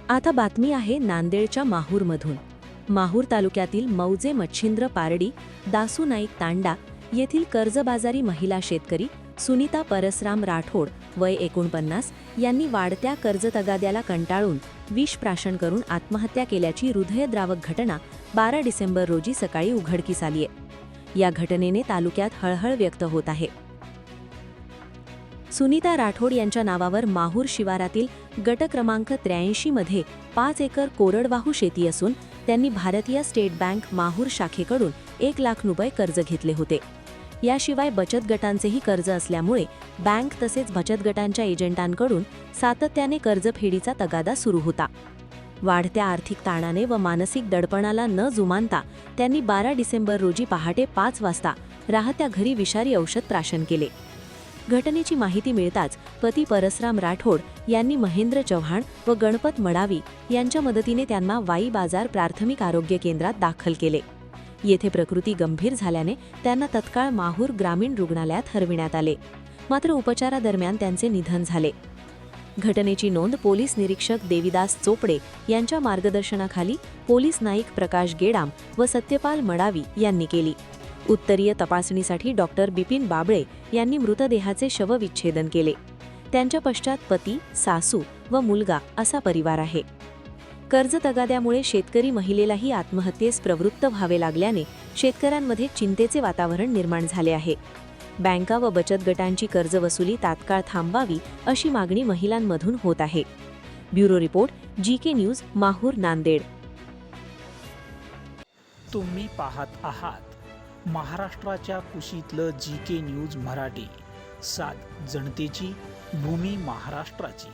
आता बातमी आहे नांदेडच्या माहूरमधून। माहूर तालुक्यातील मौजे मच्छिंद्र पारडी दासू नाईक तांडा येथील कर्जबाजारी महिला शेतकरी सुनीता परसराम राठोड वय 49 यांनी वाढत्या कर्जतगाद्याला कंटाळून विष प्राशन करून आत्महत्या केल्याची हृदयद्रावक घटना 12 डिसेंबर रोजी सकाळी उघडकीस आली आहे। या घटनेने तालुक्यात हळहळ व्यक्त होत आहे। सुनीता राठोड यांच्या नावावर माहूर शिवारातील गट क्रमांक 83 मध्ये 5 एकर कोरडवाहू शेती असून त्यांनी भारतीय स्टेट बँक माहूर शाखेकडून 1 लाख रुपये कर्ज घेतले होते। याशिवाय बचत गटांचेही कर्ज असल्यामुळे बँक तसेच बचत गटांच्या एजंटांकडून सातत्याने कर्जफेडीचा तगादा सुरू होता। वाढत्या आर्थिक ताणाने व मानसिक दडपणाला न जुमानता त्यांनी 12 डिसेंबर रोजी पहाटे 5 वाजता राहत्या घरी विषारी औषध प्राशन केले। घटनेची माहिती मिळताच पती परसराम राठोड यांनी महेंद्र चव्हाण व गणपत मडावी यांच्या मदतीने त्यांना वाई बाजार प्राथमिक आरोग्य केंद्रात दाखल केले। येथे प्रकृती गंभीर झाल्याने त्यांना तत्काळ माहूर ग्रामीण रुग्णालयात हलविण्यात आले, मात्र उपचारादरम्यान त्यांचे निधन झाले। घटनेची नोंद पोलीस निरीक्षक देविदास चोपडे यांच्या मार्गदर्शनाखाली पोलीस नाईक प्रकाश गेडाम व सत्यपाल मडावी यांनी केली। उत्तरीय तपासणीसाठी डॉक्टर बिपिन बाबळे यांनी मृतदेहाचे शवविच्छेदन केले। त्यांच्या पश्चात पती, सासू व मुलगा असा परिवार आहे। कर्जतगाद्यामुळे शेतकरी महिलेलाही आत्महत्येस प्रवृत्त व्हावे लागल्याने शेतकऱ्यांमध्ये चिंतेचे वातावरण निर्माण झाले आहे। बँका व बचत गटांची कर्जवसुली तात्काळ थांबावी अशी मागणी महिलांमधून होत आहे। Bureau report, GK news, Mahur, Nanded. तुम्ही पाहत आहात महाराष्ट्राच्या कुशीतलं जीके न्यूज मराठी, सात जनतेची, भूमी महाराष्ट्राची।